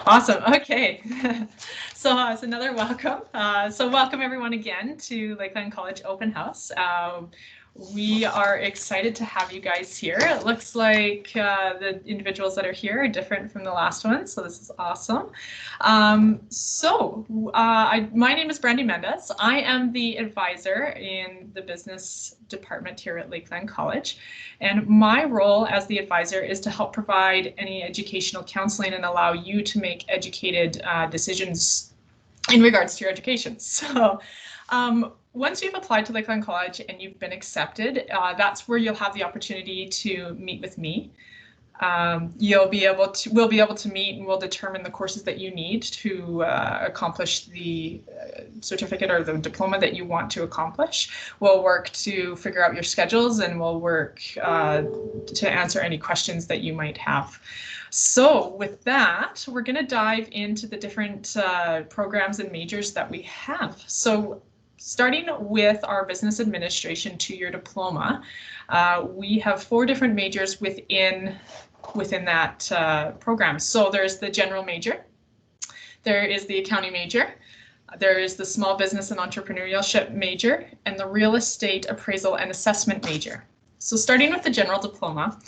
Awesome. Okay. So another welcome. So welcome everyone again to Lakeland College Open House. We are excited to have you guys here. It looks like the individuals that are here are different from the last one, so this is awesome. My name is Brandy Mendez. I am the advisor in the business department here at Lakeland College, and my role as the advisor is to help provide any educational counseling and allow you to make educated decisions in regards to your education. So once you've applied to Lakeland College and you've been accepted, that's where you'll have the opportunity to meet with me. We'll be able to meet and we'll determine the courses that you need to accomplish the certificate or the diploma that you want to accomplish. We'll work to figure out your schedules, and we'll work to answer any questions that you might have. So with that, we're going to dive into the different programs and majors that we have. So starting with our business administration 2-year diploma, we have 4 different majors within that program. So there's the general major, there is the accounting major, there is the small business and entrepreneurship major, and the real estate appraisal and assessment major. So starting with the general diploma,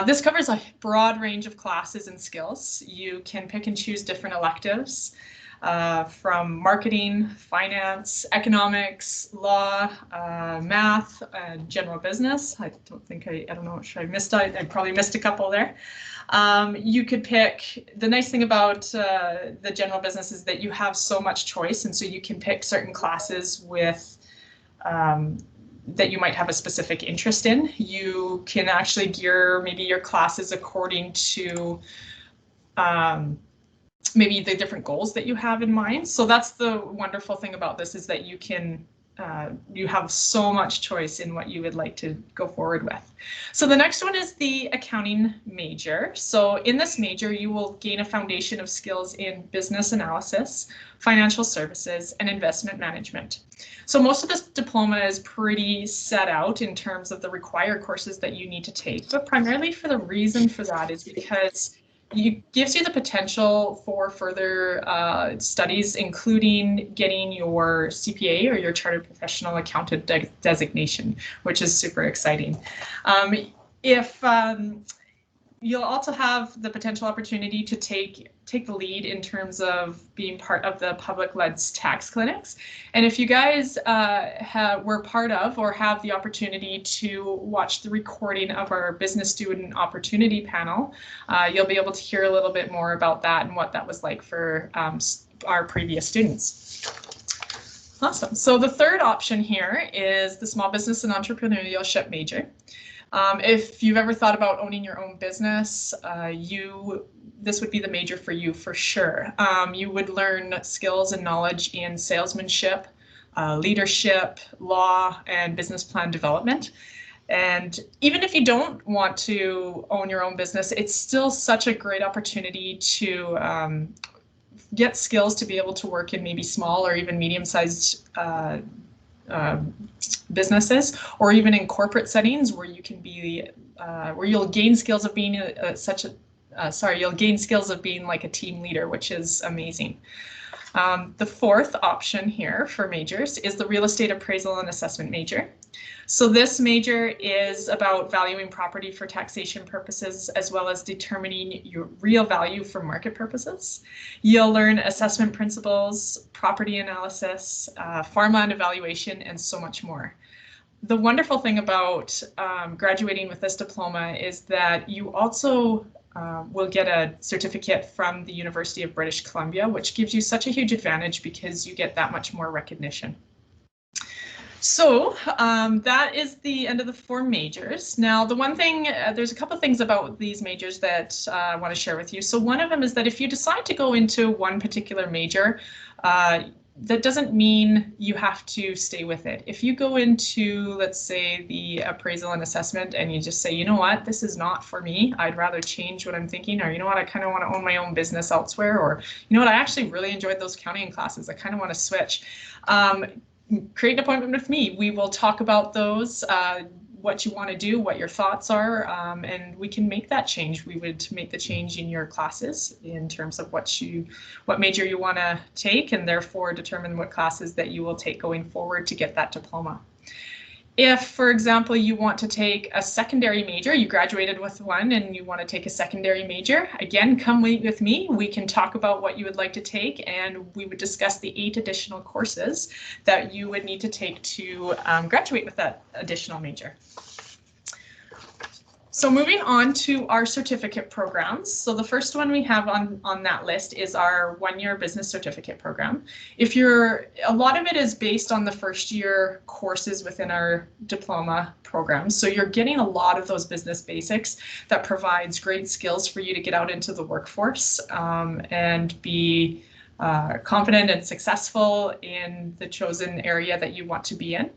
this covers a broad range of classes and skills. You can pick and choose different electives from marketing, finance, economics, law, math, general business. I don't know, I probably missed a couple there. You could pick, the nice thing about the general business is that you have so much choice, and so you can pick certain classes with that you might have a specific interest in. You can actually gear maybe your classes according to maybe the different goals that you have in mind. So that's the wonderful thing about this, is that you can you have so much choice in what you would like to go forward with. So the next one is the accounting major. So in this major, you will gain a foundation of skills in business analysis, financial services, and investment management. So most of this diploma is pretty set out in terms of the required courses that you need to take, but primarily for the reason for that is because it gives you the potential for further studies, including getting your CPA or your Chartered Professional Accountant designation, which is super exciting. You'll also have the potential opportunity to take the lead in terms of being part of the public-led tax clinics. And if you guys were part of or have the opportunity to watch the recording of our business student opportunity panel, you'll be able to hear a little bit more about that and what that was like for our previous students. Awesome. So the third option here is the small business and entrepreneurship major. If you've ever thought about owning your own business, this would be the major for you for sure. You would learn skills and knowledge in salesmanship, leadership, law, and business plan development. And even if you don't want to own your own business, it's still such a great opportunity to get skills to be able to work in maybe small or even medium-sized businesses, or even in corporate settings where you can be, where you'll gain skills of being you'll gain skills of being like a team leader, which is amazing. The fourth option here for majors is the real estate appraisal and assessment major. So this major is about valuing property for taxation purposes, as well as determining your real value for market purposes. You'll learn assessment principles, property analysis, farmland evaluation, and so much more. The wonderful thing about graduating with this diploma is that you also will get a certificate from the University of British Columbia, which gives you such a huge advantage because you get that much more recognition. So that is the end of the 4 majors. Now, the one thing, there's a couple of things about these majors that I want to share with you. So one of them is that if you decide to go into one particular major, that doesn't mean you have to stay with it. If you go into, let's say, the appraisal and assessment and you just say, you know what, this is not for me, I'd rather change what I'm thinking, or you know what, I kind of want to own my own business elsewhere, or you know what, I actually really enjoyed those accounting classes, I kind of want to switch. Create an appointment with me. We will talk about those. what you want to do, what your thoughts are, and we can make that change. We would make the change in your classes in terms of what major you want to take, and therefore determine what classes that you will take going forward to get that diploma. If, for example, you want to take a secondary major, you graduated with one and you want to take a secondary major, again, come meet with me. We can talk about what you would like to take, and we would discuss the 8 additional courses that you would need to take to graduate with that additional major. So moving on to our certificate programs. So the first one we have on that list is our 1-year business certificate program. A lot of it is based on the first year courses within our diploma program. So you're getting a lot of those business basics that provides great skills for you to get out into the workforce and be confident and successful in the chosen area that you want to be in.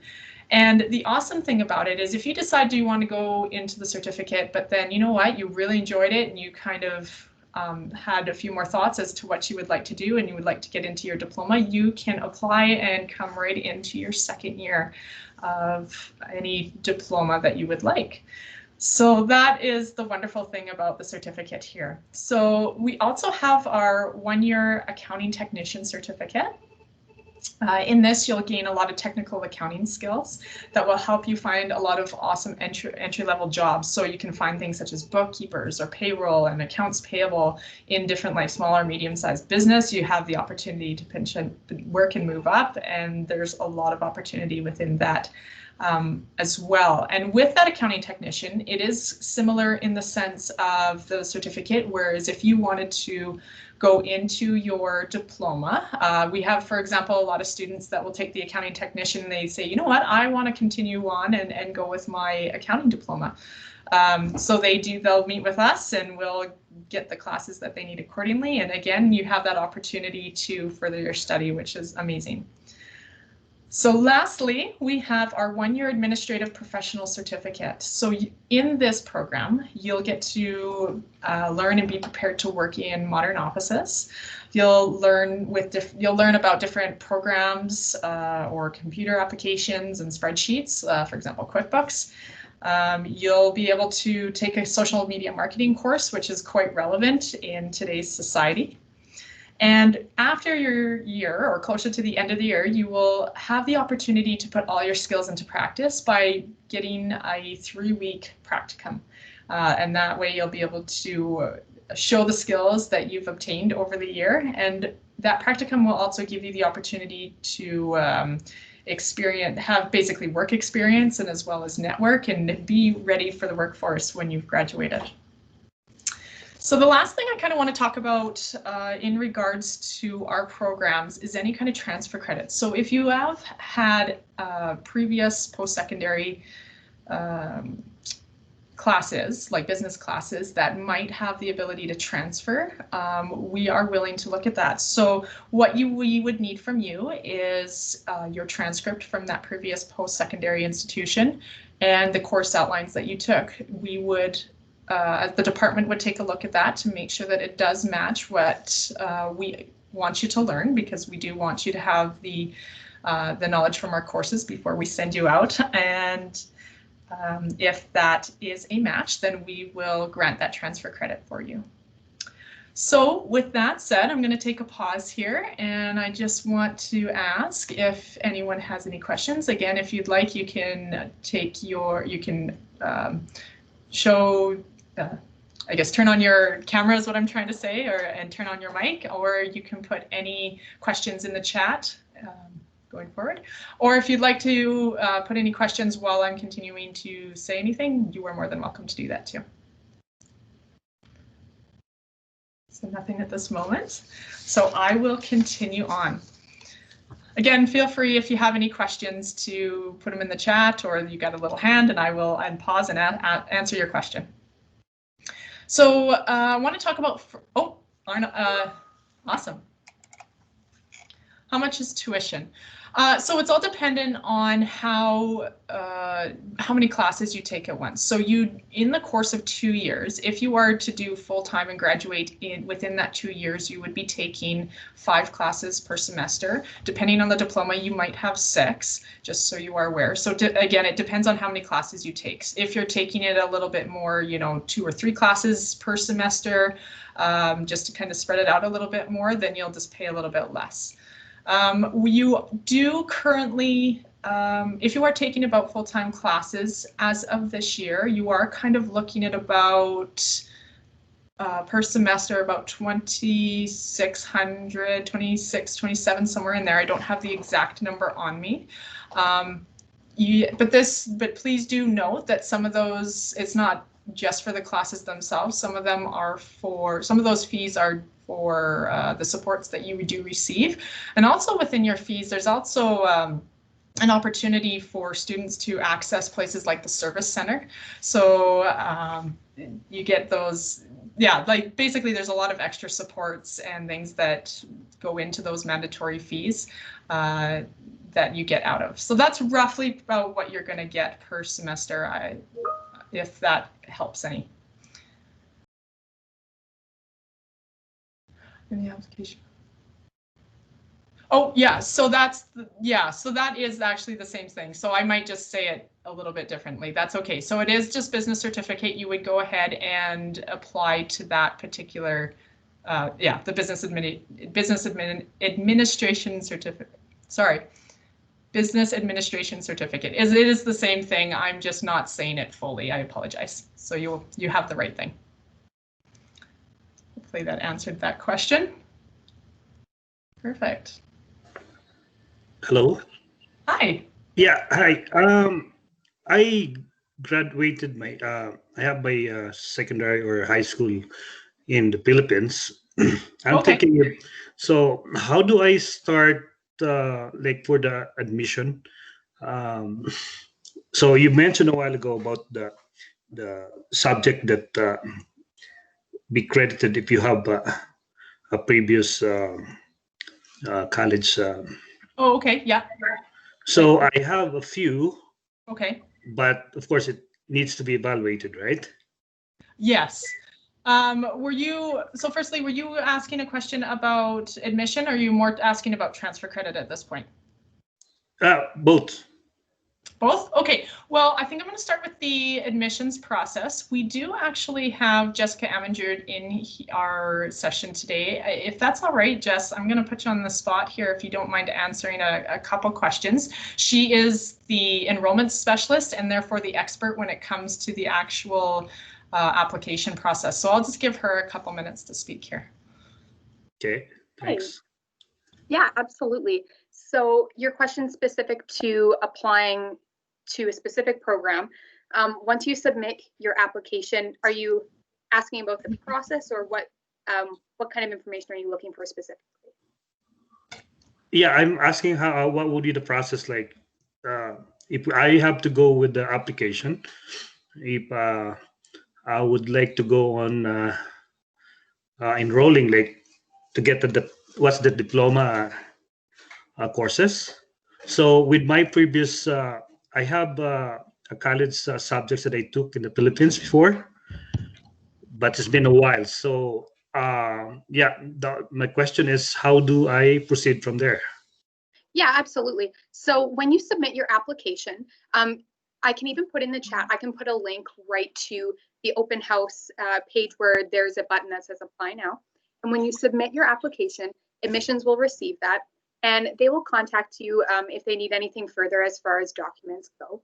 And the awesome thing about it is if you decide you want to go into the certificate, but then you know what, you really enjoyed it and you kind of had a few more thoughts as to what you would like to do and you would like to get into your diploma, you can apply and come right into your second year of any diploma that you would like. So that is the wonderful thing about the certificate here. So we also have our 1-year accounting technician certificate. In this, you'll gain a lot of technical accounting skills that will help you find a lot of awesome entry-level jobs. So you can find things such as bookkeepers or payroll and accounts payable in different like small or medium-sized business. You have the opportunity to work and move up, and there's a lot of opportunity within that as well. And with that accounting technician, it is similar in the sense of the certificate, whereas if you wanted to go into your diploma, we have, for example, a lot of students that will take the accounting technician and they say, you know what, I want to continue on and go with my accounting diploma. So they'll meet with us and we'll get the classes that they need accordingly. And again, you have that opportunity to further your study, which is amazing. So lastly, we have our 1-year administrative professional certificate. So in this program, you'll get to learn and be prepared to work in modern offices. You'll learn about different programs or computer applications and spreadsheets, for example, QuickBooks. You'll be able to take a social media marketing course, which is quite relevant in today's society. And after your year, or closer to the end of the year, you will have the opportunity to put all your skills into practice by getting a 3-week practicum. And that way you'll be able to show the skills that you've obtained over the year. And that practicum will also give you the opportunity to have basically work experience and as well as network and be ready for the workforce when you've graduated. So the last thing I kind of want to talk about in regards to our programs is any kind of transfer credits. So if you have had previous post-secondary classes, like business classes, that might have the ability to transfer, we are willing to look at that. So what we would need from you is your transcript from that previous post-secondary institution and the course outlines that you took. We would the department would take a look at that to make sure that it does match what we want you to learn, because we do want you to have the knowledge from our courses before we send you out. And if that is a match, then we will grant that transfer credit for you. So with that said, I'm going to take a pause here, and I just want to ask if anyone has any questions. Again, if you'd like, you can show, I guess, turn on your camera is what I'm trying to say, and turn on your mic, or you can put any questions in the chat going forward. Or if you'd like to put any questions while I'm continuing to say anything, you are more than welcome to do that too. So nothing at this moment. So I will continue on. Again, feel free if you have any questions to put them in the chat, or you got a little hand, and I will pause and answer your question. So I want to talk about, awesome. How much is tuition? So it's all dependent on how many classes you take at once. So in the course of 2 years, if you are to do full-time and graduate within that 2 years, you would be taking 5 classes per semester. Depending on the diploma, you might have 6, just so you are aware. So again, it depends on how many classes you take. If you're taking it a little bit more, 2 or 3 classes per semester, just to kind of spread it out a little bit more, then you'll just pay a little bit less. You do currently, if you are taking about full-time classes as of this year, you are kind of looking at about per semester about 2,600, 26, 27, somewhere in there. I don't have the exact number on me. But please do note that some of those, it's not just for the classes themselves. Some of those fees are for the supports that you do receive. And also within your fees, there's also an opportunity for students to access places like the service center. So you get those, like basically there's a lot of extra supports and things that go into those mandatory fees that you get out of. So that's roughly about what you're going to get per semester, if that helps any. In the application. Oh yeah, so that is actually the same thing. So I might just say it a little bit differently. That's okay. So it is just business certificate. You would go ahead and apply to that particular, the business administration certificate. Sorry, business administration certificate. It is the same thing. I'm just not saying it fully. I apologize. So you have the right thing. Hopefully that answered that question. Perfect. Hello. Hi. Yeah, hi. I graduated I have my secondary or high school in the Philippines. I'm thinking, so how do I start like for the admission? So you mentioned a while ago about the subject that be credited if you have a previous college. Oh, okay. Yeah. So I have a few. Okay. But of course, it needs to be evaluated, right? Yes. Firstly, were you asking a question about admission, or are you more asking about transfer credit at this point? Both. Both? Okay. Well, I think I'm going to start with the admissions process. We do actually have Jessica Amengerd in our session today. If that's all right, Jess, I'm going to put you on the spot here if you don't mind answering a couple questions. She is the enrollment specialist and therefore the expert when it comes to the actual application process. So I'll just give her a couple minutes to speak here. Okay, thanks. Yeah, absolutely. So your question specific to applying to a specific program. Once you submit your application, are you asking about the process, or what kind of information are you looking for specifically? Yeah, I'm asking what would be the process like if I have to go with the application, if I would like to go on enrolling, like to get what's the diploma courses. So with my previous, I have a college subjects that I took in the Philippines before, but it's been a while. So my question is, how do I proceed from there? Yeah, absolutely. So when you submit your application, I can even put in the chat, I can put a link right to the open house page where there's a button that says apply now. And when you submit your application, admissions will receive that, and they will contact you if they need anything further as far as documents go.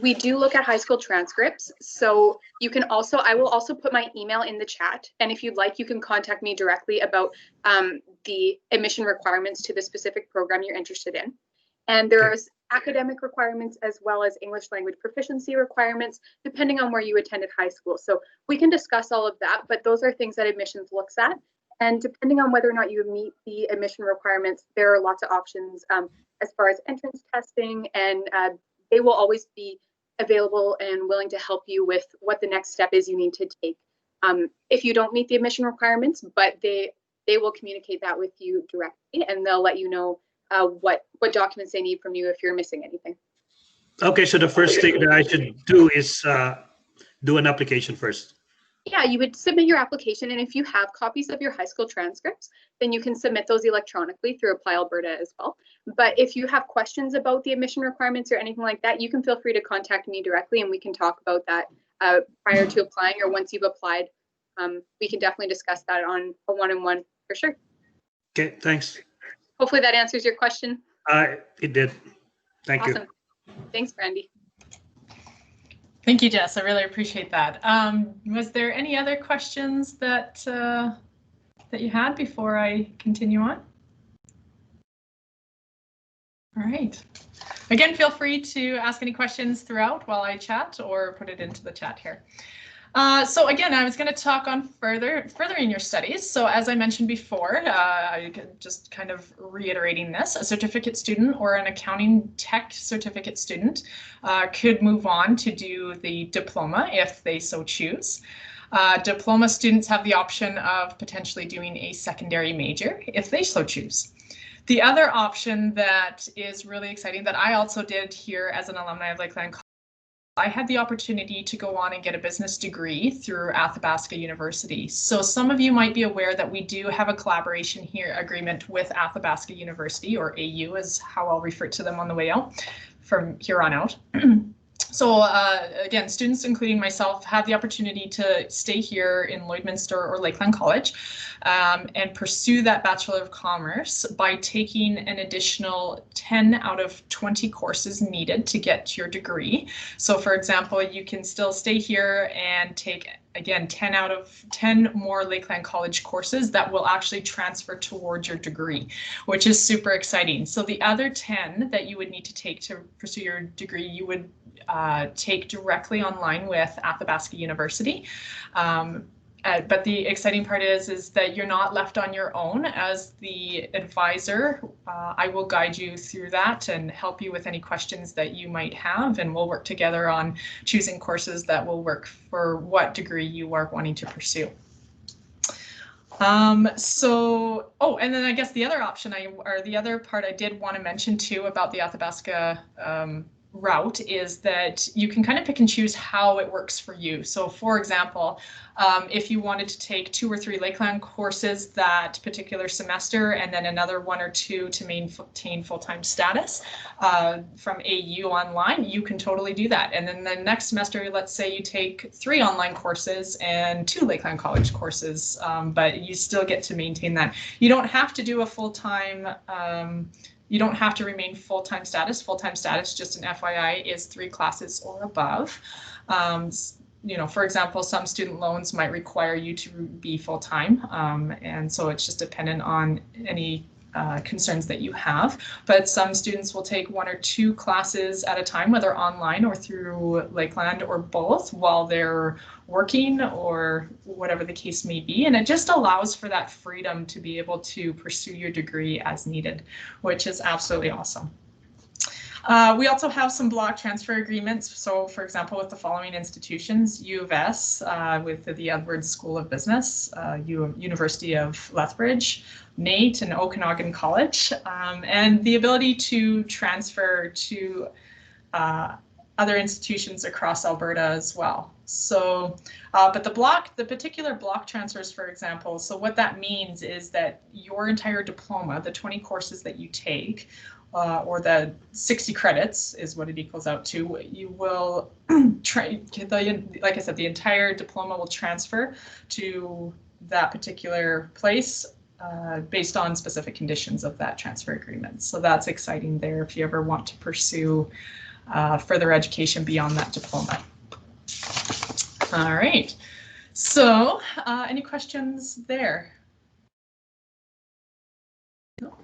We do look at high school transcripts, so you can also, I will also put my email in the chat, and if you'd like, you can contact me directly about the admission requirements to the specific program you're interested in. And there's academic requirements as well as English language proficiency requirements, depending on where you attended high school. So we can discuss all of that, but those are things that admissions looks at. And depending on whether or not you meet the admission requirements, there are lots of options as far as entrance testing, and they will always be available and willing to help you with what the next step is you need to take if you don't meet the admission requirements, but they will communicate that with you directly, and they'll let you know what documents they need from you if you're missing anything. Okay, so the first thing that I should do is do an application first. Yeah, you would submit your application, and if you have copies of your high school transcripts, then you can submit those electronically through Apply Alberta as well. But if you have questions about the admission requirements or anything like that, you can feel free to contact me directly, and we can talk about that prior to applying or once you've applied. We can definitely discuss that on a one-on-one for sure. Okay, thanks. Hopefully that answers your question. It did. Thank you. Thanks, Brandy. Thank you, Jess. I really appreciate that. Was there any other questions that that you had before I continue on? All right. Again, feel free to ask any questions throughout while I chat or put it into the chat here. So again, I was going to talk on furthering your studies. So as I mentioned before, I just kind of reiterating this, a certificate student or an accounting tech certificate student could move on to do the diploma if they so choose. Diploma students have the option of potentially doing a secondary major if they so choose. The other option that is really exciting that I also did here as an alumni of Lakeland College, I had the opportunity to go on and get a business degree through Athabasca University. So some of you might be aware that we do have a collaboration here agreement with Athabasca University, or AU is how I'll refer to them on the way out from here on out. So again, students, including myself, have the opportunity to stay here in Lloydminster or Lakeland College and pursue that Bachelor of Commerce by taking an additional 10 out of 20 courses needed to get your degree. So for example, you can still stay here and take, again, 10 out of 10 more Lakeland College courses that will actually transfer towards your degree, which is super exciting. So the other 10 that you would need to take to pursue your degree, you would take directly online with Athabasca University. But the exciting part is that you're not left on your own. As the advisor, I will guide you through that and help you with any questions that you might have, and we'll work together on choosing courses that will work for what degree you are wanting to pursue. And then I guess the other option the other part I did want to mention too about the Athabasca route is that you can kind of pick and choose how it works for you. So for example, if you wanted to take 2 or 3 Lakeland courses that particular semester and then another 1 or 2 to maintain full-time status from AU online, you can totally do that. And then the next semester, let's say you take 3 online courses and 2 Lakeland College courses, but you still get to maintain that. You don't have to do a full-time you don't have to remain full-time status. Full-time status, just an FYI, is 3 classes or above. You know, for example, some student loans might require you to be full-time, and so it's just dependent on any concerns that you have. But some students will take 1 or 2 classes at a time, whether online or through Lakeland or both, while they're working or whatever the case may be. And it just allows for that freedom to be able to pursue your degree as needed, which is absolutely awesome. We also have some block transfer agreements. So for example, with the following institutions: U of S with the Edwards School of Business, University of Lethbridge, NAIT and Okanagan College, and the ability to transfer to other institutions across Alberta as well. So, but the particular block transfers, for example, so what that means is that your entire diploma, the 20 courses that you take, or the 60 credits is what it equals out to, you will, like I said, the entire diploma will transfer to that particular place based on specific conditions of that transfer agreement. So that's exciting there if you ever want to pursue further education beyond that diploma. All right, so any questions there? No?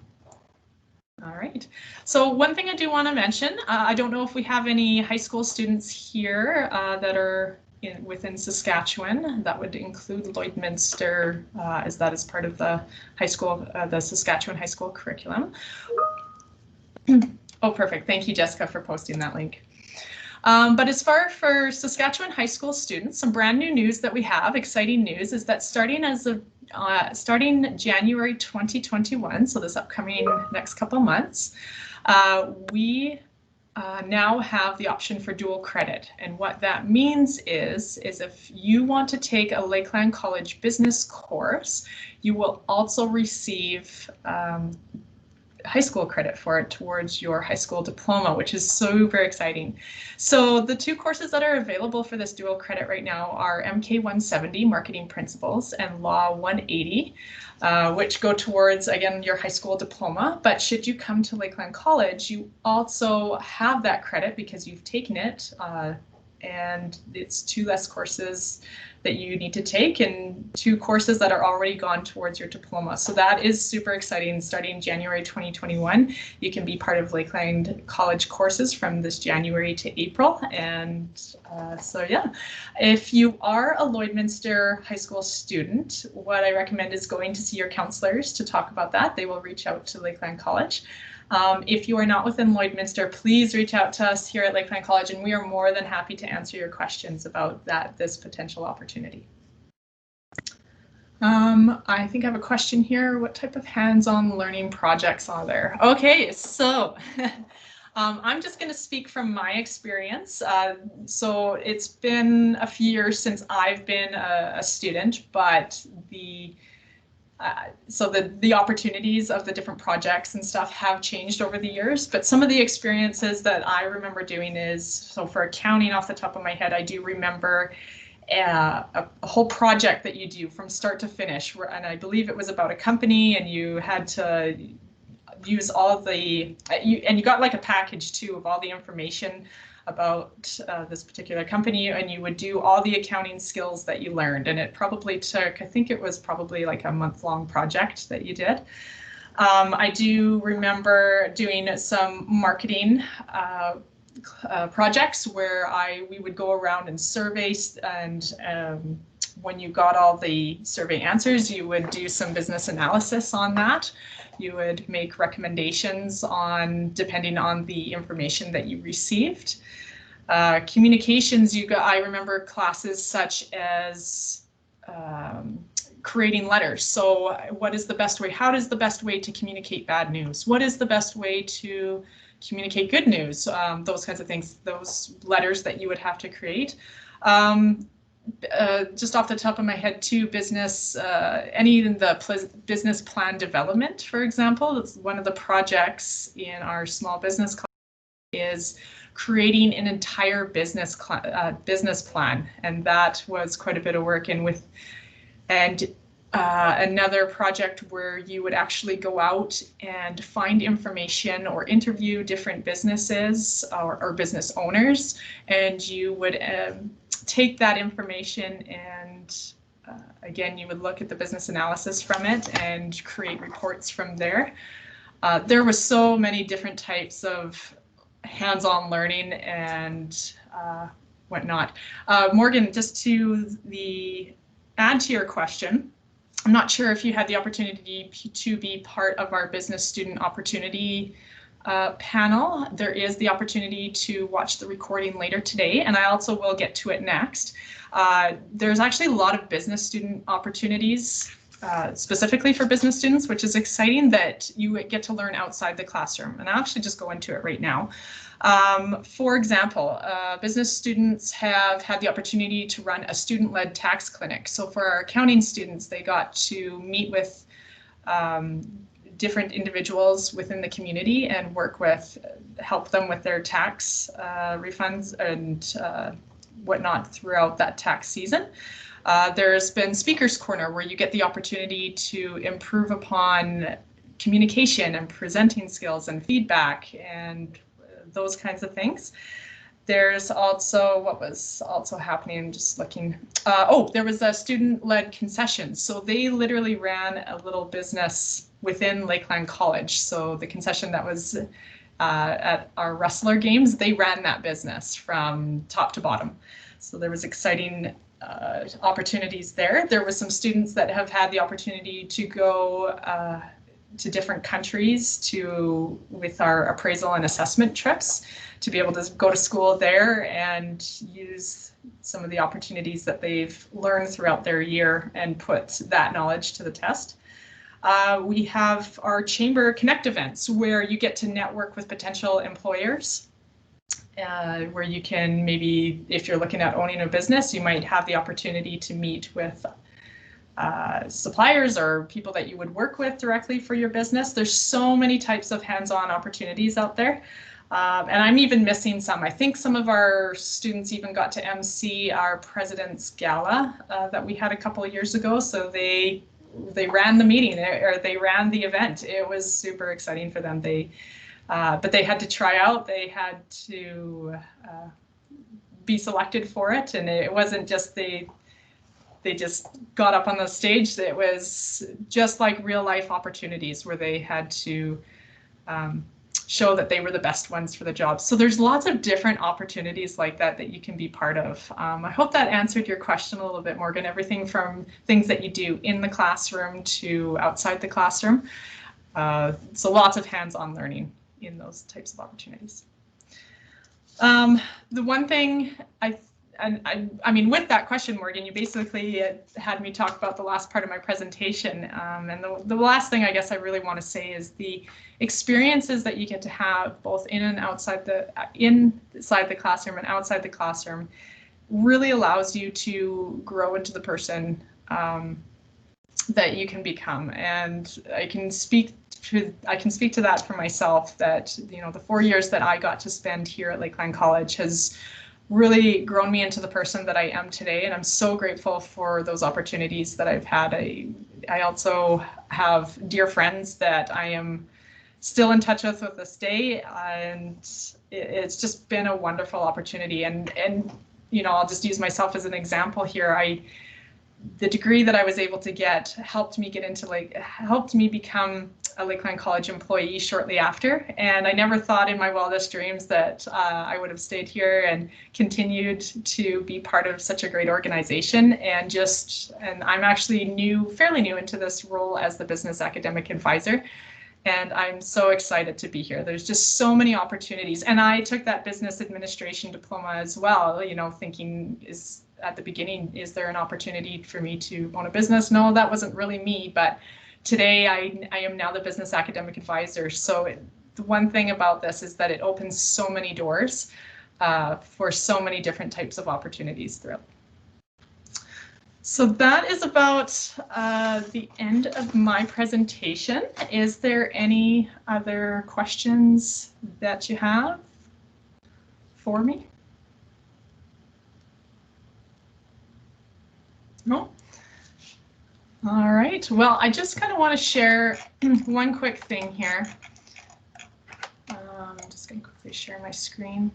All right, so one thing I do want to mention, I don't know if we have any high school students here that are within Saskatchewan. That would include Lloydminster, as that is part of the high school, the Saskatchewan high school curriculum. Oh, perfect. Thank you, Jessica, for posting that link. But as far for Saskatchewan high school students, some brand new news that we have, exciting news, is that starting as of starting January 2021, so this upcoming next couple months, we now have the option for dual credit. And what that means is if you want to take a Lakeland College business course, you will also receive high school credit for it towards your high school diploma, which is super exciting. So the two courses that are available for this dual credit right now are MK 170, Marketing Principles, and Law 180, which go towards, again, your high school diploma. But should you come to Lakeland College, you also have that credit because you've taken it, and it's 2 less courses that you need to take and 2 courses that are already gone towards your diploma. So that is super exciting. Starting January 2021, you can be part of Lakeland College courses from this January to April. And so yeah, if you are a Lloydminster High School student, what I recommend is going to see your counselors to talk about that. They will reach out to Lakeland College. If you are not within Lloydminster, please reach out to us here at Lakeland College, and we are more than happy to answer your questions about this potential opportunity. I think I have a question here. What type of hands-on learning projects are there? Okay, so I'm just going to speak from my experience. So it's been a few years since I've been a student, but so the opportunities of the different projects and stuff have changed over the years, but some of the experiences that I remember doing is, so for accounting off the top of my head, I do remember a whole project that you do from start to finish, and I believe it was about a company, and you had to use all the, and you got like a package too of all the information about this particular company, and you would do all the accounting skills that you learned. And it probably took, I think it was probably like a month-long project that you did. I do remember doing some marketing projects where we would go around and survey, and when you got all the survey answers, you would do some business analysis on that. You would make recommendations depending on the information that you received. Communications, I remember classes such as creating letters. So what is the best way? How is the best way to communicate bad news? What is the best way to communicate good news? Those kinds of things, those letters that you would have to create. Just off the top of my head too, business business plan development, for example, it's one of the projects in our small business class is creating an entire business plan, and that was quite a bit of work. And another project where you would actually go out and find information or interview different businesses or business owners, and you would take that information and again, you would look at the business analysis from it and create reports from there. There was so many different types of hands-on learning and whatnot. Morgan, just to add to your question, I'm not sure if you had the opportunity to be part of our business student opportunity panel. There is the opportunity to watch the recording later today, and I also will get to it next. There's actually a lot of business student opportunities specifically for business students, which is exciting that you get to learn outside the classroom. And I'll actually just go into it right now. For example, business students have had the opportunity to run a student-led tax clinic. So for our accounting students, they got to meet with different individuals within the community and help them with their tax refunds and whatnot throughout that tax season. There's been Speaker's Corner, where you get the opportunity to improve upon communication and presenting skills and feedback and those kinds of things. There's also, what was also happening, just looking, there was a student-led concession. So they literally ran a little business within Lakeland College. So the concession that was at our wrestler games, they ran that business from top to bottom. So there was exciting opportunities there. There was some students that have had the opportunity to go to different countries with our appraisal and assessment trips, to be able to go to school there and use some of the opportunities that they've learned throughout their year and put that knowledge to the test. We have our Chamber Connect events where you get to network with potential employers, where you can maybe, if you're looking at owning a business, you might have the opportunity to meet with suppliers or people that you would work with directly for your business. There's so many types of hands-on opportunities out there. And I'm even missing some. I think some of our students even got to MC our President's Gala that we had a couple of years ago. So they ran the meeting, or they ran the event. It was super exciting for them. But they had to try out. They had to be selected for it, and it wasn't just they just got up on the stage. It was just like real life opportunities where they had to show that they were the best ones for the job. So there's lots of different opportunities like that that you can be part of. I hope that answered your question a little bit, Morgan. Everything from things that you do in the classroom to outside the classroom. So lots of hands-on learning in those types of opportunities. The one thing I mean, with that question, Morgan, you basically had me talk about the last part of my presentation. And the last thing I guess I really want to say is the experiences that you get to have both inside the classroom and outside the classroom really allows you to grow into the person that you can become. And I can speak to that for myself, that, you know, the 4 years that I got to spend here at Lakeland College has really grown me into the person that I am today, and I'm so grateful for those opportunities that I've had. I also have dear friends that I am still in touch with this day, and it's just been a wonderful opportunity. And you know, I'll just use myself as an example here. The degree that I was able to get helped me become a Lakeland College employee shortly after, and I never thought in my wildest dreams that I would have stayed here and continued to be part of such a great organization. And I'm actually fairly new into this role as the business academic advisor, and I'm so excited to be here. There's just so many opportunities, and I took that business administration diploma as well, you know, thinking at the beginning, is there an opportunity for me to own a business? No, that wasn't really me, but today I am now the business academic advisor. So the one thing about this is that it opens so many doors for so many different types of opportunities throughout. So that is about the end of my presentation. Is there any other questions that you have for me? No? All right. Well, I just kind of want to share one quick thing here. I'm just going to quickly share my screen.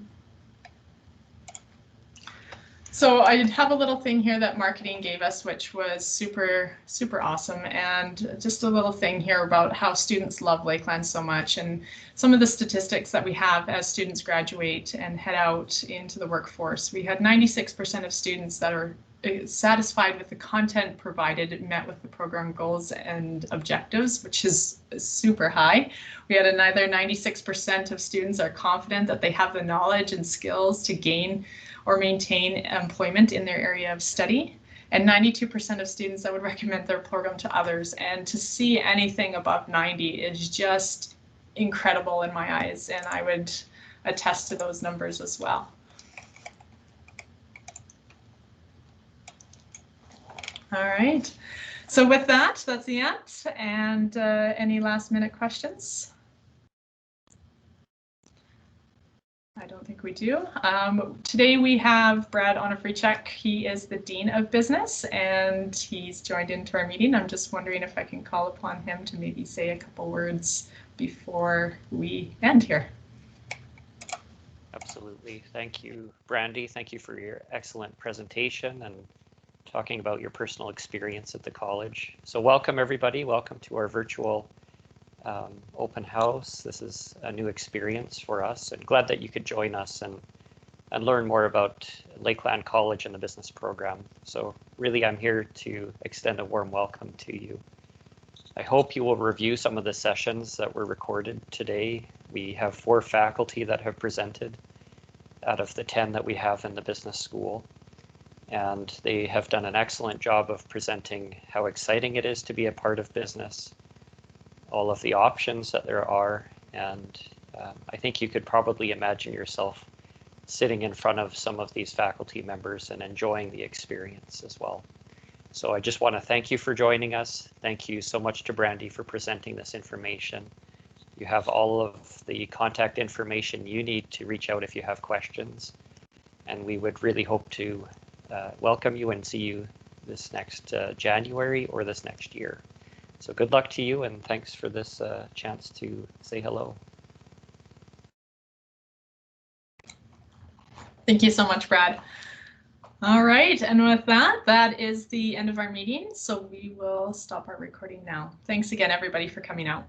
So I have a little thing here that marketing gave us, which was super, super awesome. And just a little thing here about how students love Lakeland so much, and some of the statistics that we have as students graduate and head out into the workforce. We had 96% of students that are satisfied with the content provided, met with the program goals and objectives, which is super high. We had another 96% of students are confident that they have the knowledge and skills to gain or maintain employment in their area of study, and 92% of students that would recommend their program to others. And to see anything above 90 is just incredible in my eyes, and I would attest to those numbers as well. All right, so with that, that's the end. And any last minute questions? I don't think we do. Today we have Brad Onofrichek. He is the Dean of Business, and he's joined into our meeting. I'm just wondering if I can call upon him to maybe say a couple words before we end here. Absolutely. Thank you, Brandy. Thank you for your excellent presentation and talking about your personal experience at the college. So welcome, everybody. Welcome to our virtual open house. This is a new experience for us, and glad that you could join us and learn more about Lakeland College and the business program. So really, I'm here to extend a warm welcome to you. I hope you will review some of the sessions that were recorded today. We have 4 faculty that have presented out of the 10 that we have in the business school. And they have done an excellent job of presenting how exciting it is to be a part of business, all of the options that there are. And I think you could probably imagine yourself sitting in front of some of these faculty members and enjoying the experience as well. So I just want to thank you for joining us. Thank you so much to Brandy for presenting this information. You have all of the contact information you need to reach out if you have questions. And we would really hope to welcome you and see you this next January or this next year. So good luck to you, and thanks for this chance to say hello. Thank you so much, Brad. All right, and with that, that is the end of our meeting. So we will stop our recording now. Thanks again, everybody, for coming out.